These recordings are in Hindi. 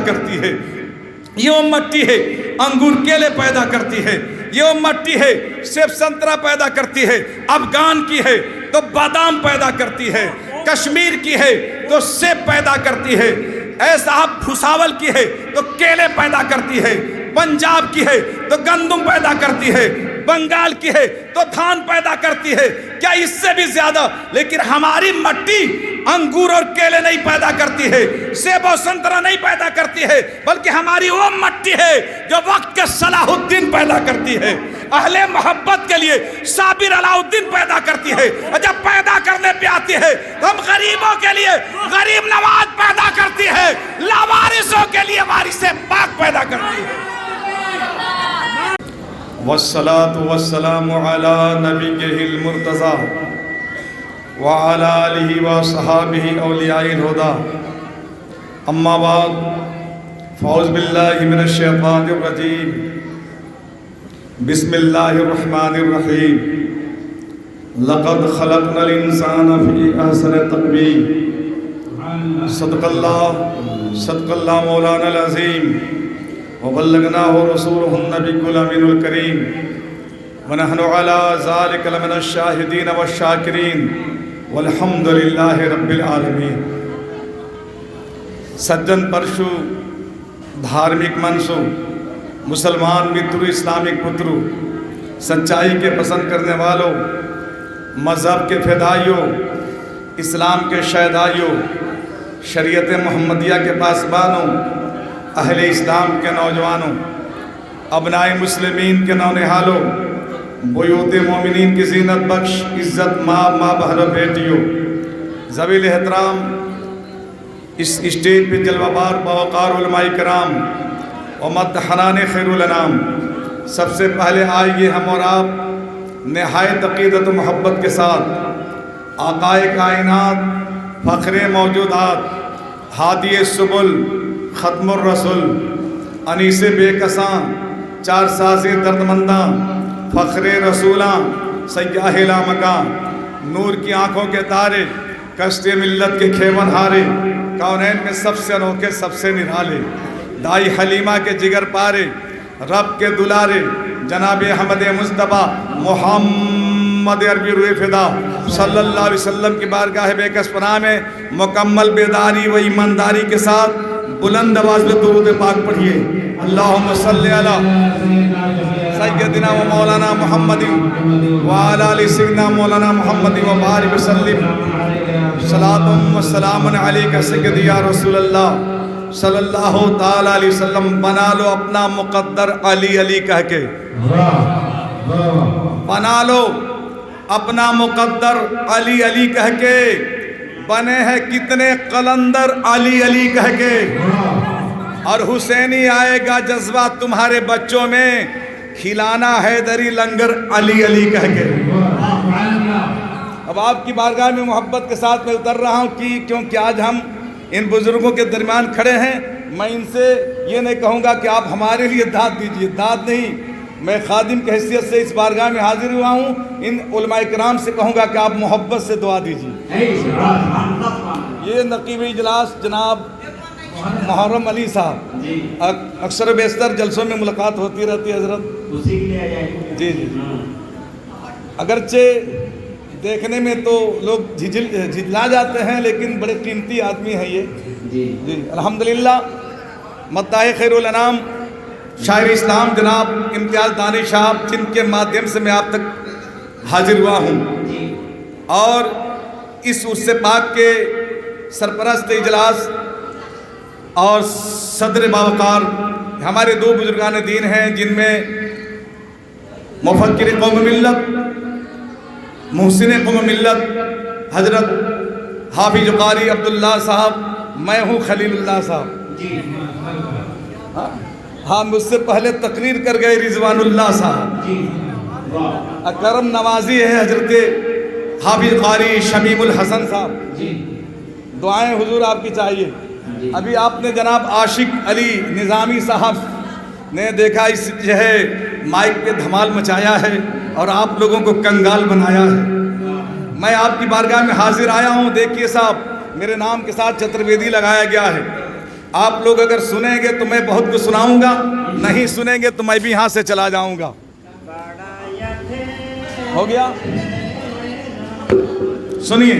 करती है, ये वो मट्टी है अंगूर केले पैदा करती है, ये वो मट्टी है सेब संतरा पैदा करती है, अफगान की है तो बादाम पैदा करती है, कश्मीर की है तो सेब पैदा करती है, ऐसा भुसावल की है तो केले पैदा करती है, पंजाब की है तो गंदुम पैदा करती है, बंगाल की है तो धान पैदा करती है, क्या इससे भी ज्यादा। लेकिन हमारी मट्टी अंगूर और केले नहीं पैदा करती है, सेब और संतरा नहीं पैदा करती है, बल्कि हमारी वो मट्टी है जो वक्त के सलाहुद्दीन पैदा करती है, अहले मोहब्बत के लिए साबिर अलाउद्दीन पैदा करती है, और जब पैदा करने पे आती है तो हम गरीबों के लिए गरीब नवाज पैदा करती है, लावारिसों के लिए वारिसे पाक पैदा करती है। वस्सलातु वस्सलामु अला नबिय्यिल मुर्तज़ा व अला आलिहि व सहाबिहि औलियाइल हुदा, अम्मा बाद, फ़ौज़ बिल्लाहि मिनश शैतानिर रजीम, बिस्मिल्लाहिर रहमानिर रहीम, लक़द खलक़नल इंसाना फ़ी अहसनि तक़वीम, सदक़ल्लाहु मौलानल अज़ीम व बल्लगनाहु रसूलुहुन नबियुल अमीनुल करीम व नहनु अला ज़ालिका लमिनश शाहिदीन वश शाकिरीन वल्हम्दुलिल्लाहि रब्बिल आलमीन। सज्जन परशु, धार्मिक मनसु, मुसलमान मित्रु, इस्लामिक पुत्रु, सच्चाई के पसंद करने वालों, मज़हब के फ़िदाइयों, इस्लाम के शहदाइयों, शरीयत मोहम्मदिया के पासबानों, अहले इस्लाम के नौजवानों, अबनाए मुस्लिमीन के नौनिहालों, बुयूत मोमिनीन की ज़ीनत बख्श इज़्ज़त माँ बहन बेटियों, ज़वील एहतराम इस स्टेज पे जलवाबार बावकार उलमाए कराम और मद्दहनाने खैरुल अनाम, सबसे पहले आइए हम और आप नहायत अक़ीदत व मोहब्बत के साथ आक़ाए कायनात, फ़ख्रे मौजूदात, हादिए सुबुल, ख़त्मुर रसूल, अनीसे बेकसां, चार साज़े दर्दमंदां, फ़ख्रे रसूलां, सय्याहे लामकां, नूर की आँखों के तारे, कश्ते मिल्लत के खेवन हारे, कौनैन में सबसे अनोखे सबसे निराले, दाई हलीमा के जिगर पारे, रब के दुलारे, जनाब अहमद मुस्तफ़ा मोहम्मद अरबी रुए फ़िदा सल्लल्लाहु अलैहि वसल्लम की बारगाह बेकस पनाह में मुकम्मल बेदारी व ईमानदारी के साथ बुलंद आवाज़ में दुरूद पाक पढ़िए। अल्लाहुम्मा सल्लि अला सय्यदिना व मौलाना मुहम्मदिन व अला आलि सय्यदिना मौलाना मुहम्मदिन व बारिक वसल्लिम सलातुम व सलामुन अलैका सय्यदी या रसूलल्लाह सल्लल्लाहु ताला अलैहि वसल्लम। बना लो अपना मुक़द्दर अली अली कह के, बना लो अपना मुक़द्दर अली अली कह के, बने हैं कितने कलंदर अली अली कह के, और हुसैनी आएगा जज्बा तुम्हारे बच्चों में, खिलाना हैदरी लंगर अली अली कह के। अब आपकी बारगाह में मोहब्बत के साथ मैं उतर रहा हूँ कि क्योंकि आज हम इन बुज़ुर्गों के दरमियान खड़े हैं। मैं इनसे ये नहीं कहूँगा कि आप हमारे लिए दाद दीजिए, दाद नहीं, मैं खादिम की हैसियत से इस बारगाह में हाजिर हुआ हूँ। इन उलमाए किराम से कहूँगा कि आप मोहब्बत से दुआ दीजिए। ये नकीब इजलास जनाब मुहर्रम अली साहब, अक्सर बेशतर जलसों में मुलाकात होती रहती है हजरत, उसी के लिए आ जाएंगे। जी जी जी, अगरचे देखने में तो लोग झिझला जाते हैं, लेकिन बड़े कीमती आदमी हैं ये। जी जी, अल्हम्दुलिल्लाह। मद्दाह खैरुल अनाम शायर इस्लाम जनाब इम्तियाज़ दानिश साहब, जिनके माध्यम से मैं आप तक हाजिर हुआ हूँ, और इस उससे पाक के सरपरस्त इजलास और सदर बावकार हमारे दो बुजुर्गान दीन हैं, जिनमें मुफक्किर कौम मिल्लत, मुहसिन कौम मिल्लत हजरत हाफिज कारी अब्दुल्ला साहब, मैं हूँ खलीलुल्लाह साहब। हाँ, मुझसे पहले तकरीर कर गए रिजवानुल्लाह साहब। अकरम नवाजी है हजरत हाफिज कारी शमीमुल हसन साहब। दुआएं हुजूर आपकी चाहिए। अभी आपने जनाब आशिक अली निज़ामी साहब ने देखा, इस जो है माइक पे धमाल मचाया है और आप लोगों को कंगाल बनाया है। मैं आपकी बारगाह में हाजिर आया हूँ। देखिए साहब, मेरे नाम के साथ चतुर्वेदी लगाया गया है। आप लोग अगर सुनेंगे तो मैं बहुत कुछ सुनाऊंगा, नहीं सुनेंगे तो मैं भी यहाँ से चला जाऊंगा। हो गया? सुनिए,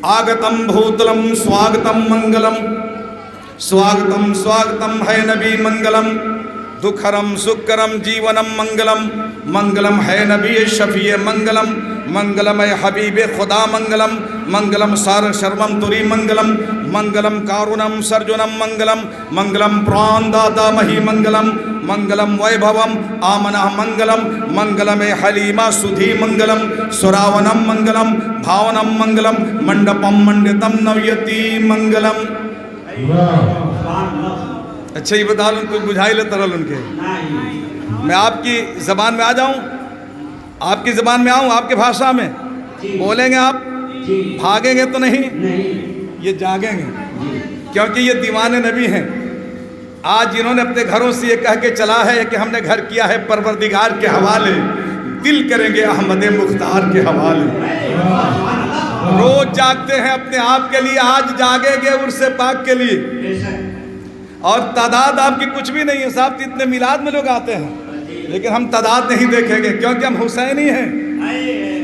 आगतम भूतलम स्वागतम मंगलम, स्वागतम स्वागतम है नबी मंगलम, दुखरम सुखरम जीवनम मंगलम, मंगलम है नबी शफीए मंगलम, मंगलम है हबीब खुदा मंगलम, मंगलम सार शर्मम तुरी मंगलम, मंगलम कारुणम सर्जुनम मंगलम, मंगलम प्राणदाता मही मंगलम, मंगलम वैभवम आमना मंगलम, मंगलम हलीमा सुधी मंगलम, सुरावनम मंगलम, भावनम मंगलम, मंडपम मंडितम नव्यति मंगलम। अच्छा ये बता लूँ, कुछ बुझाई ले तरल उनके। मैं आपकी ज़बान में आ जाऊँ, आपकी ज़बान में आऊँ, आपके भाषा में बोलेंगे आप, भागेंगे तो नहीं, ये जागेंगे, क्योंकि ये दीवाने नबी हैं। आज जिन्होंने अपने घरों से ये कह के चला है कि हमने घर किया है परवरदिगार के हवाले, दिल करेंगे अहमद मुख्तार के हवाले। रोज जागते हैं अपने आप के लिए, आज जागेंगे उर्से पाक के लिए। और तादाद आपकी कुछ भी नहीं है साहब, इतने मिलाद में लोग आते हैं, लेकिन हम तादाद नहीं देखेंगे, क्योंकि हम हुसैनी हैं।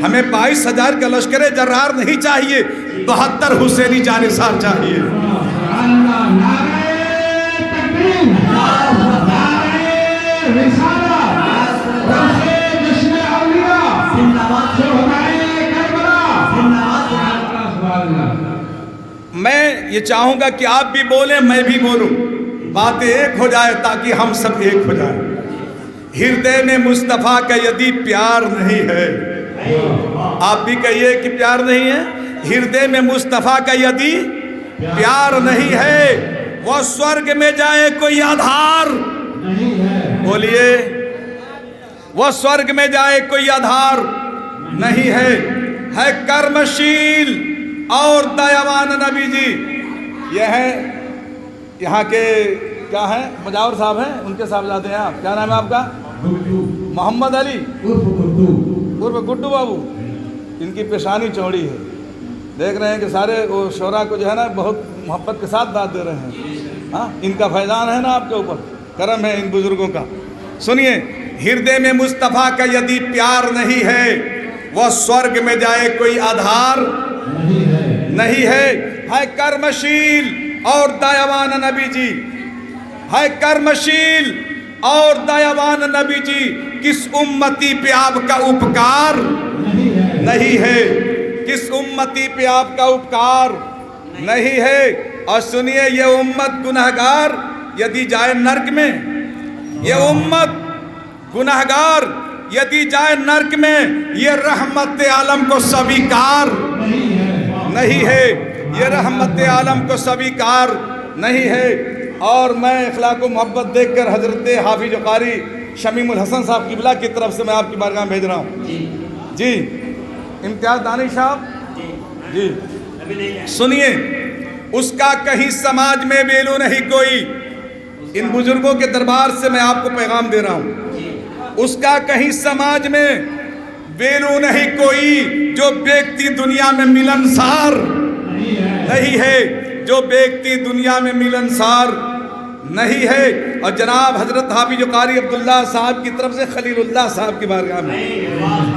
हमें 22,000 का लश्कर जर्रार नहीं चाहिए, 72 हुसैनी जानिसार चाहिए। मैं ये चाहूंगा कि आप भी बोलें, मैं भी बोलूं, बातें एक हो जाए ताकि हम सब एक हो जाए। हृदय में मुस्तफ़ा का यदि प्यार नहीं है, आप भी कहिए कि प्यार नहीं है। हृदय में मुस्तफ़ा का यदि प्यार नहीं है, वो स्वर्ग में जाए कोई आधार नहीं है। बोलिए, वो स्वर्ग में जाए कोई आधार नहीं है कर्मशील और दयावान नबी जी। यह है यहाँ के क्या है, मुजावर साहब हैं, उनके साहबजादे हैं आप। क्या नाम है आपका? मोहम्मद अली उर्फ गुड्डू बाबू। इनकी पेशानी चौड़ी है, देख रहे हैं कि सारे वो शोरा को जो है ना बहुत मोहब्बत के साथ दाद दे रहे हैं। हाँ, इनका फैजान है ना आपके ऊपर, करम है इन बुजुर्गों का। सुनिए, हृदय में मुस्तफ़ा का यदि प्यार नहीं है, वह स्वर्ग में जाए कोई आधार नहीं है कर्मशील और दयावान नबी जी, है कर्मशील और दयावान नबी जी। किस उम्मती पे आपका उपकार नहीं है, किस उम्मती पे आपका उपकार नहीं है। और सुनिए, ये उम्मत गुनहगार यदि जाए नर्क में, ये उम्मत गुनहगार यदि जाए नर्क में, ये रहमत आलम को स्वीकार नहीं है, ये रहमत आलम को स्वीकार नहीं है। और मैं अखलाक व मोहब्बत देखकर हजरत हाफिज कारी शमीमुल हसन साहब किबला की तरफ से मैं आपकी बारगाह में भेज रहा हूँ जी। इम्तियाज दानिश साहब जी, सुनिए, उसका कहीं समाज में वेल्यू नहीं कोई। इन बुजुर्गों के दरबार से मैं आपको पैगाम दे रहा हूँ, उसका कहीं समाज में वेल्यू नहीं कोई जो व्यक्ति दुनिया में मिलनसार नहीं है, जो व्यक्ति दुनिया में मिलनसार नहीं है। और जनाब हजरत हाफिज कारी अब्दुल्ला साहब की तरफ से खलीलुल्लाह साहब की बारगाह में,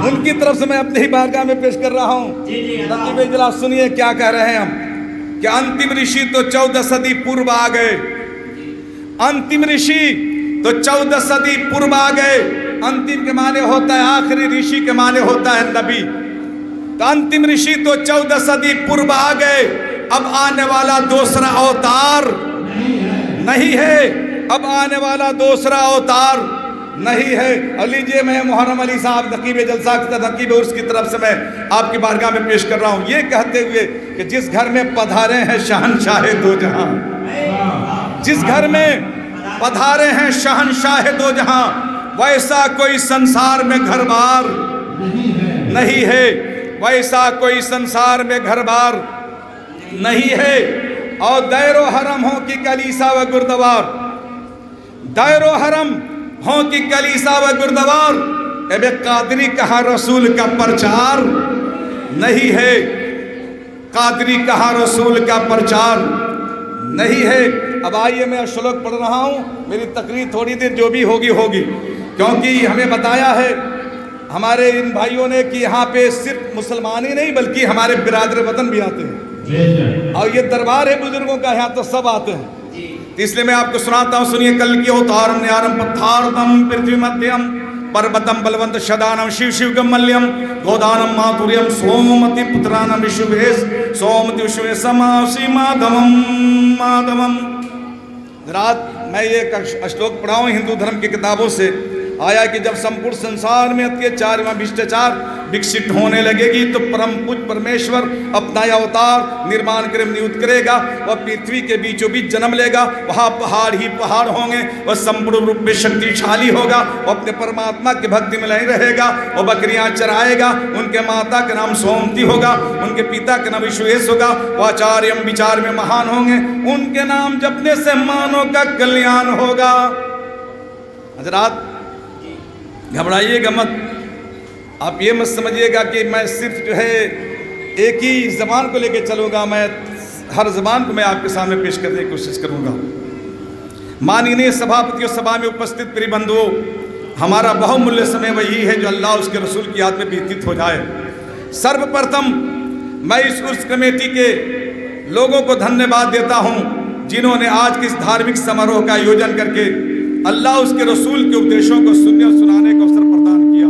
उनकी तरफ से मैं अपने ही बारगाह में पेश कर रहा हूँ। तकीब इजलास सुनिए क्या कह रहे हैं हम, कि अंतिम ऋषि तो 14 सदी पूर्व आ गए, अंतिम ऋषि तो 14 सदी पूर्व आ गए। अंतिम के माने होता है आखिरी, ऋषि के माने होता है नबी। तो अंतिम ऋषि तो 14 सदी पूर्व आ गए, अब आने वाला दूसरा अवतार नहीं है, अब आने वाला दूसरा अवतार नहीं है। और लीजिए, मैं मुहर्रम अली साहब नकीब जलसा नकीब उर्स की तरफ से मैं आपकी बारगाह में पेश कर रहा हूँ, ये कहते हुए कि जिस घर में पधारे हैं शहनशाह दो जहां, जिस घर में पधारे हैं शहनशाह दो जहां, वैसा कोई संसार में घर बार नहीं है, वैसा कोई संसार में घर बार नहीं है। और दैरो हरम हो कि कलीसा व गुरुद्वार, दैरो हरम हो कि कलीसा व गुरुद्वार, एबे कादरी कहा रसूल का प्रचार नहीं है, कादरी कहा रसूल का प्रचार नहीं है। अब आइए मैं श्लोक पढ़ रहा हूँ, मेरी तकरीर थोड़ी देर जो भी होगी होगी, क्योंकि हमें बताया है हमारे इन भाइयों ने कि यहाँ पे सिर्फ मुसलमान ही नहीं बल्कि हमारे बिरादर वतन भी आते हैं, और ये दरबार है बुजुर्गों का, यहाँ तो सब आते हैं। तो इसलिए मैं आपको सुनाता हूँ, सुनिए। कल की अवतारम न्यारम पत्थारतम पृथ्वी मध्यम पर्वतम बलवंत शदानम शिव शिव गमल्यम गोदानम माधुर्यम सोमति पुत्रानम विश्वेश सोमति विश्वेश समासी माधवम माधवम। रात मैं ये श्लोक पढ़ा हूँ हिंदू धर्म की किताबों से, आया कि जब संपूर्ण संसार में अत्याचार एवं भ्रष्टाचार विकसित होने लगेगी तो परम पूज्य परमेश्वर अपना अवतार निर्माण कर नियुक्त करेगा। वह पृथ्वी के बीचों बीच जन्म लेगा, वहाँ पहाड़ ही पहाड़ होंगे, वह संपूर्ण रूप में शक्तिशाली होगा, वह अपने परमात्मा की भक्ति में नहीं रहेगा, वह बकरियाँ चराएगा। उनके माता का नाम सोमती होगा, उनके पिता का नाम विश्वेश होगा, वह आचार्य विचार में महान होंगे, उनके नाम जपने से मानव का कल्याण होगा। हजरात घबराइएगा मत, आप ये मत समझिएगा कि मैं सिर्फ जो है एक ही ज़बान को लेकर चलूँगा, मैं हर ज़बान को मैं आपके सामने पेश करने की कोशिश करूँगा। माननीय सभापति और सभा में उपस्थित प्रिय बंधुओं, हमारा बहुमूल्य समय वही है जो अल्लाह उसके रसूल की याद में व्यतीत हो जाए। सर्वप्रथम मैं इस उर्स कमेटी के लोगों को धन्यवाद देता हूँ जिन्होंने आज के इस धार्मिक समारोह का आयोजन करके अल्लाह उसके रसूल के उपदेशों को सुनने और सुनाने का अवसर प्रदान किया।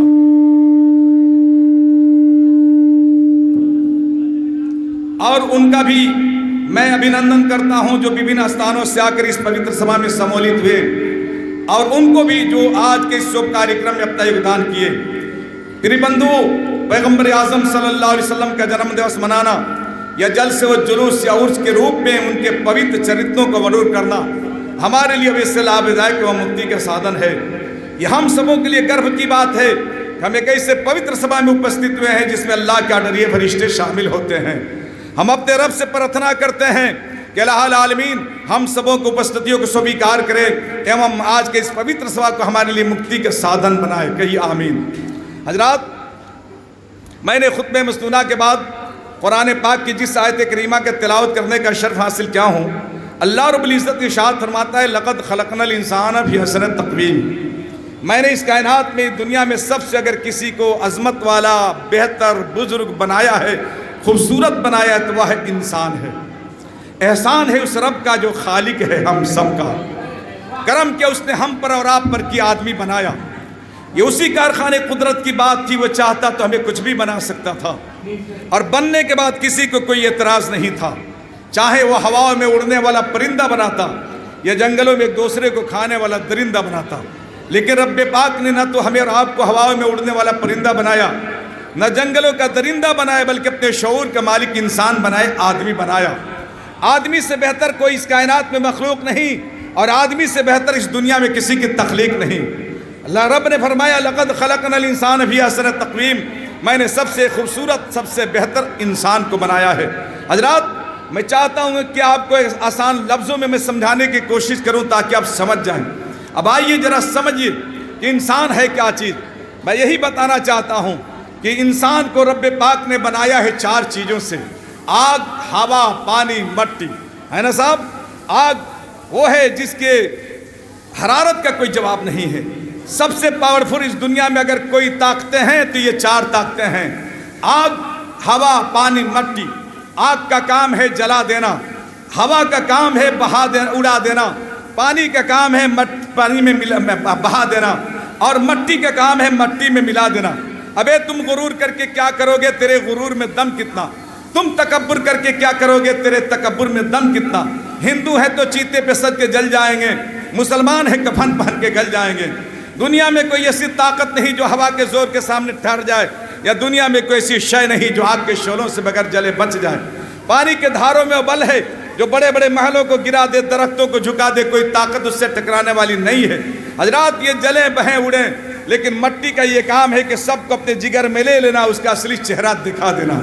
और उनका भी मैं अभिनंदन करता हूं जो विभिन्न स्थानों से आकर इस पवित्र सभा में सम्मिलित हुए, और उनको भी जो आज के इस शुभ कार्यक्रम में अपना योगदान किए। प्रिय बंधुओं, पैगंबर आजम सल्लल्लाहु अलैहि वसल्लम का जन्म दिवस मनाना या जलसे व जुलूस या उर्स के रूप में उनके पवित्र चरित्रों को मरूर करना हमारे लिए वैसे लाभदायक व मुक्ति का साधन है। यह हम सबों के लिए गर्व की बात है कि हम एक ऐसे पवित्र सभा में उपस्थित हुए हैं जिसमें अल्लाह के डरिए फरिश्ते शामिल होते हैं। हम अपने रब से प्रार्थना करते हैं कि अल्लाह आलमीन हम सबों को उपस्थितियों को स्वीकार करे एवं आज के इस पवित्र सभा को हमारे लिए मुक्ति का साधन बनाए, कही आमीन। हजरात, मैंने खुतबे मस्तूना के बाद कुरान पाक की जिस आयत करीमा के तिलावत करने का शर्फ हासिल किया हूँ, अल्लाह रब्बुल इज़्ज़त इरशाद फरमाता है, लक़द खलक़नल इंसान फ़ी अहसनि तक़वीम। मैंने इस कायनात में दुनिया में सबसे अगर किसी को अज़मत वाला बेहतर बुजुर्ग बनाया है, खूबसूरत बनाया है, तो वह इंसान है। एहसान है उस रब का जो खालिक है हम सब का, करम किया उसने हम पर और आप पर कि आदमी बनाया। ये उसी कारखाने कुदरत की बात थी, वो चाहता तो हमें कुछ भी बना सकता था, और बनने के बाद किसी को कोई एतराज़ नहीं था। चाहे वो हवाओं में उड़ने वाला परिंदा बनाता या जंगलों में एक दूसरे को खाने वाला दरिंदा बनाता, लेकिन रब पाक ने न तो हमें और आपको हवाओं में उड़ने वाला परिंदा बनाया, न जंगलों का दरिंदा बनाया, बल्कि अपने शऊर का मालिक इंसान बनाए, आदमी बनाया। आदमी से बेहतर कोई इस कायनात में मखलूक नहीं, और आदमी से बेहतर इस दुनिया में किसी की तख्लीक नहीं। अल्लाह रब ने फरमाया, लक़द खलक़नल इंसान फ़ी अहसनि तक़वीम, मैंने सबसे खूबसूरत सबसे बेहतर इंसान को बनाया है। हजरात, मैं चाहता हूँ कि आपको आसान लफ्ज़ों में मैं समझाने की कोशिश करूँ ताकि आप समझ जाएं। अब आइए ज़रा समझिए कि इंसान है क्या चीज़। मैं यही बताना चाहता हूँ कि इंसान को रब पाक ने बनाया है 4 चीज़ों से, आग, हवा, पानी, मट्टी, है ना साहब। आग वो है जिसके हरारत का कोई जवाब नहीं है। सबसे पावरफुल इस दुनिया में अगर कोई ताकतें हैं तो ये 4 ताकतें हैं, आग, हवा, पानी, मट्टी। आग का काम है जला देना, हवा का काम है बहा देना, उड़ा देना, पानी का काम है पानी में बहा देना, और मट्टी का काम है मट्टी में मिला देना। अबे तुम गुरूर करके क्या करोगे, तेरे गुरूर में दम कितना। तुम तकब्बुर करके क्या करोगे, तेरे तकब्बुर में दम कितना। हिंदू है तो चीते पे सज के जल जाएंगे, मुसलमान है कफन पहन के गल जाएंगे। दुनिया में कोई ऐसी ताकत नहीं जो हवा के जोर के सामने ठहर जाए, या दुनिया में कोई ऐसी शय नहीं जो आग के शोलों से बगैर जले बच जाए। पानी के धारों में वो बल है जो बड़े बड़े महलों को गिरा दे, दरख्तों को झुका दे, कोई ताकत उससे टकराने वाली नहीं है। हजरात, ये जले बहें उड़े, लेकिन मट्टी का ये काम है कि सबको अपने जिगर में ले लेना, उसका असली चेहरा दिखा देना।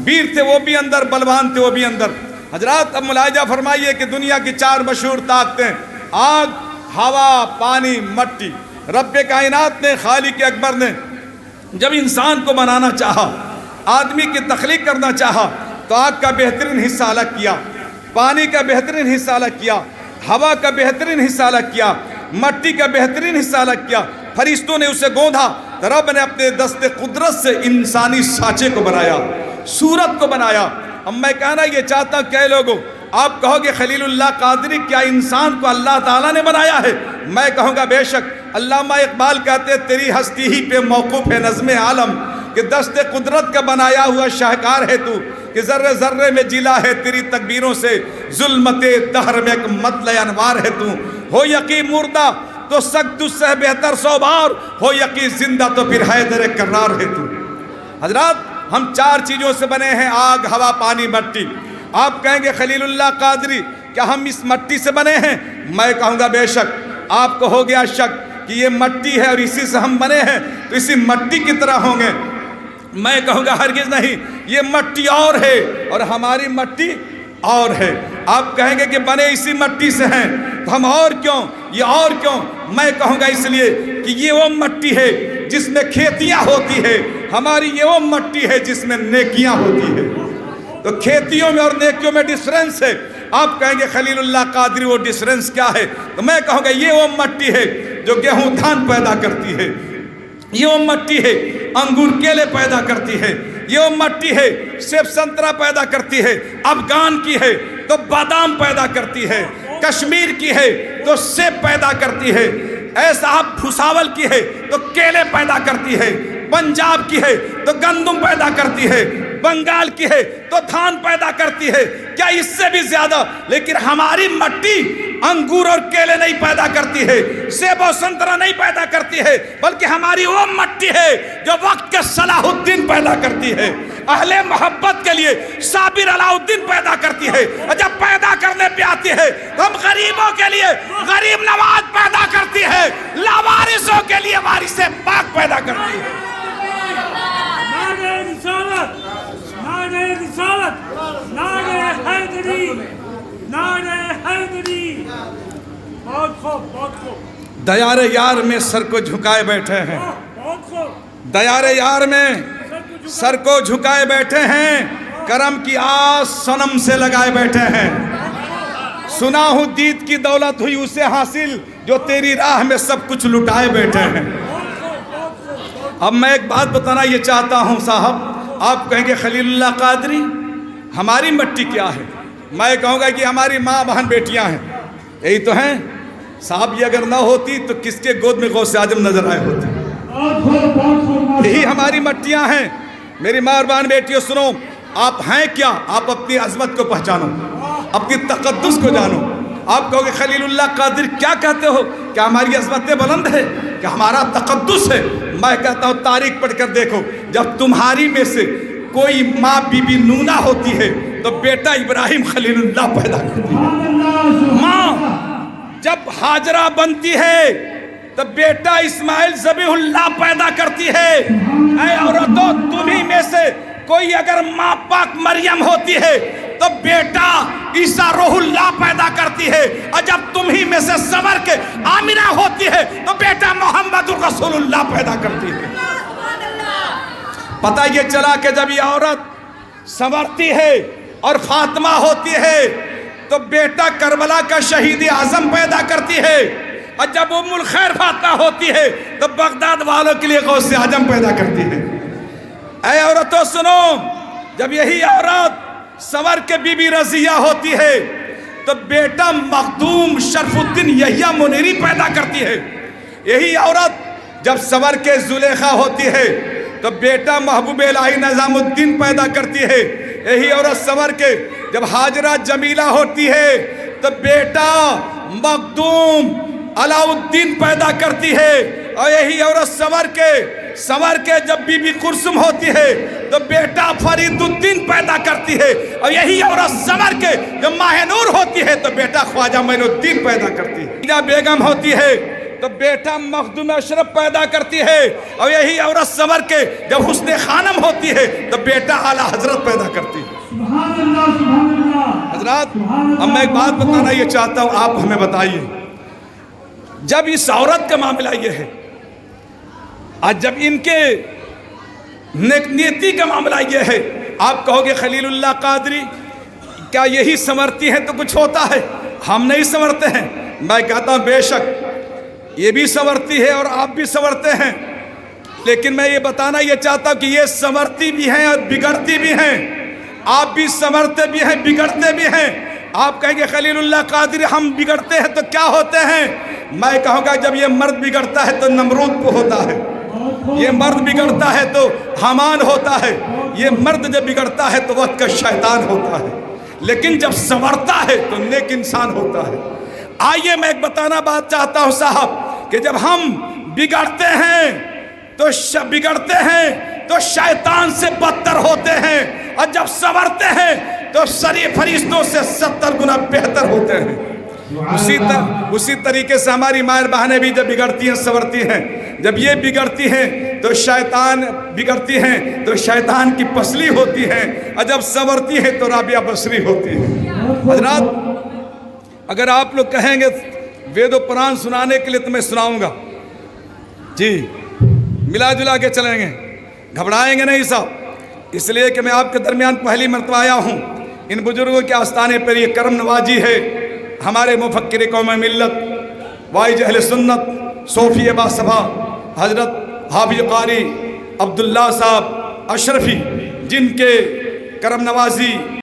वीर थे वो भी अंदर, बलवान थे वो भी अंदर। हजरात, अब मुलाहिजा फरमाइए कि दुनिया की 4 मशहूर ताकतें, आग, हवा, पानी, मट्टी। रब्बे कायनात ने, खालिक अकबर ने जब इंसान को बनाना चाहा, आदमी की तख्लीक करना चाहा, तो आग का बेहतरीन हिस्सा अलग किया। पानी का बेहतरीन हिस्सा अलग किया, हवा का बेहतरीन हिस्सा अलग किया, मट्टी का बेहतरीन हिस्सा अलग किया, फरिश्तों ने उसे गोंधा, तो रब ने अपने दस्ते कुदरत से इंसानी सांचे को बनाया, सूरत को बनाया। अब मैं कहना ये चाहता हूँ, क्या लोगों आप कहोगे खलीलुल्लाह कादरी क्या इंसान को अल्लाह ताला ने बनाया है? मैं कहूँगा बेशक। अल्लामा इकबाल कहते तेरी हस्ती ही पे मौकूफ़ है नज़्म आलम, कि दस्ते कुदरत का बनाया हुआ शाहकार है तू, कि ज़र्रे ज़र्रे में जिला है तेरी तकबीरों से, ज़ुल्मते दहर में एक मतल अनवार है तू। हो यकीन मुर्दा तो सख्त उससे बेहतर 100 बार, हो यकीन जिंदा तो फिर हैदर करार है तू। हजरात, हम 4 चीज़ों से बने हैं, आग, हवा, पानी, मट्टी। आप कहेंगे खलीलुल्लाह कादरी क्या हम इस मट्टी से बने हैं? मैं कहूँगा बेशक। आपको हो गया शक कि ये मट्टी है और इसी से हम बने हैं, तो इसी मट्टी की तरह होंगे। मैं कहूँगा हरगिज़ नहीं, ये मट्टी और है और हमारी मट्टी और है। आप कहेंगे कि बने इसी मट्टी से हैं, तो हम और क्यों, ये और क्यों? मैं कहूँगा इसलिए कि ये वो मट्टी है जिसमें खेतियाँ होती है, हमारी ये वो मट्टी है जिसमें नेकियाँ होती है। तो खेतियों में और नेकियों में डिफरेंस है। आप कहेंगे खलीलुल्लाह कादरी वो डिफरेंस क्या है? तो मैं कहूँगा ये वो मट्टी है जो गेहूँ धान पैदा करती है, ये वो मट्टी है अंगूर केले पैदा करती है, ये वो मट्टी है सेब संतरा पैदा करती है, अफगान की है तो बादाम पैदा करती है, कश्मीर की है तो सेब पैदा करती है, ऐसा आप भुसावल की है तो केले पैदा करती है, पंजाब की है तो गंदुम पैदा करती है, बंगाल की है तो धान पैदा करती है। क्या इससे भी ज्यादा? लेकिन हमारी मट्टी अंगूर और केले नहीं पैदा करती है, सेब और संतरा नहीं पैदा करती है, बल्कि हमारी वो मट्टी है जो वक्त के सलाहुद्दीन पैदा करती है, अहले मोहब्बत के लिए साबिर अलाउद्दीन पैदा करती है। और जब पैदा करने पे आती है तो हम गरीबों के लिए गरीब नवाज पैदा करती है, लावारिसों के लिए वारिस पाक पैदा करती है। दयारे यार में सर को झुकाए बैठे हैं, दयारे यार में सर को झुकाए बैठे हैं, करम की आस सनम से लगाए बैठे हैं। सुना हूँ दीद की दौलत हुई उसे हासिल जो तेरी राह में सब कुछ लुटाए बैठे हैं। अब मैं एक बात बताना ये चाहता हूँ साहब, आप कहेंगे खलीलुल्लाह कादरी हमारी मट्टी क्या है? मैं कहूँगा कि हमारी माँ बहन बेटियाँ हैं, यही तो हैं साहब। ये अगर ना होती तो किसके गोद में गौसे आजम नजर आए होते? यही हमारी मट्टियाँ हैं। मेरी माँ और बहन बेटियों सुनो, आप हैं क्या? आप अपनी अजमत को पहचानो, अपनी तकद्दुस को जानो। आप कहोगे खलीलुल्लाह कादरी क्या कहते हो? क्या हमारी अजमतें बुलंद है? क्या हमारा तकद्दुस है? मैं कहता हूँ तारीख पढ़कर देखो, जब तुम्हारी में से कोई माँ बीबी नूना होती है तो बेटा इब्राहिम खलीलुल्लाह पैदा करती है। माँ जब हाजरा बनती है तो बेटा इस्माइल ज़बीहुल्लाह पैदा करती है। ऐ औरतों, तुम्ही में से कोई अगर माँ पाक मरियम होती है तो बेटा ईसा रूहुल्लाह पैदा करती है, और जब तुम्ही में से सवर के आमिना होती है तो बेटा मोहम्मद रसूलुल्लाह पैदा करती है। पता ये चला कि जब ये औरत संवरती है और फातिमा होती है तो बेटा करबला का शहीद आजम पैदा करती है, और जब उम्मुल खैर फातिमा होती है तो बगदाद वालों के लिए गौसे आजम पैदा करती है। ऐ औरतों सुनो, जब यही औरत संवर के बीबी रजिया होती है तो बेटा मखदूम शरफुद्दीन यहिया मुनीरी पैदा करती है। यही औरत जब संवर के जुलेखा होती है तो बेटा महबूब इलाही निजामुद्दीन पैदा करती है। यही औरत संवर के जब हाजरा जमीला होती है तो बेटा मखदूम अलाउद्दीन पैदा करती है। और यही औरत संवर के जब बीबी कुरसुम होती है तो बेटा फरीदुद्दीन पैदा करती है। और यही औरत संवर के जब माहनूर होती है तो बेटा ख्वाजा मोइनुद्दीन पैदा करती है। जब बेगम होती है तो बेटा मखदूम अशरफ पैदा करती है। और यही औरत संवर के जब हुस्ने खानम होती है तो बेटा आला हजरत पैदा करती है। हजरात, अब मैं एक बात बताना ये चाहता हूँ, आप हमें बताइए, जब इस औरत का मामला ये है और जब इनके नेकनीयती का मामला ये है, आप कहोगे खलीलुल्लाह कादरी क्या यही संवरती हैं तो कुछ होता है? हम नहीं संवरते हैं। मैं कहता हूँ बेशक ये भी संवरती है और आप भी संवरते हैं, लेकिन मैं ये बताना ये चाहता हूँ कि ये संवरती भी हैं और बिगड़ती भी हैं। आप भी संवरते भी हैं, बिगड़ते भी हैं। आप कहेंगे खलीलुल्लाह कादरी हम बिगड़ते हैं तो क्या होते हैं? मैं कहूँगा जब ये मर्द बिगड़ता है तो नमरूद को होता है, ये मर्द बिगड़ता है तो हामान होता है, ये मर्द जब बिगड़ता है तो वक्त का शैतान होता है, लेकिन जब संवरता है तो नेक इंसान होता है। आइए मैं एक बताना बात चाहता हूँ साहब कि जब हम बिगड़ते हैं तो शैतान से बदतर होते हैं, और जब संवरते हैं तो शरीफ फरिश्तों से 70 गुना बेहतर होते हैं। उसी तरीके से हमारी मायर बहनें भी जब बिगड़ती हैं संवरती हैं, जब ये बिगड़ती हैं तो शैतान बिगड़ती हैं तो शैतान की पसली होती है, और जब संवरती है तो राबिया बसरी होती है। हजरात अगर आप लोग कहेंगे वेदो पुराण सुनाने के लिए तो मैं सुनाऊंगा जी, मिला जुला के चलेंगे, घबराएंगे नहीं साहब। इसलिए कि मैं आपके दरमियान पहली मरतबा आया हूँ। इन बुजुर्गों के आस्थाने पर ये करम नवाजी है। हमारे मुफक्किर कौम मिल्लत वाइज अहले सुन्नत सोफी बासभा हजरत हाफिज कारी अब्दुल्ला साहब अशरफी, जिनके करम नवाजी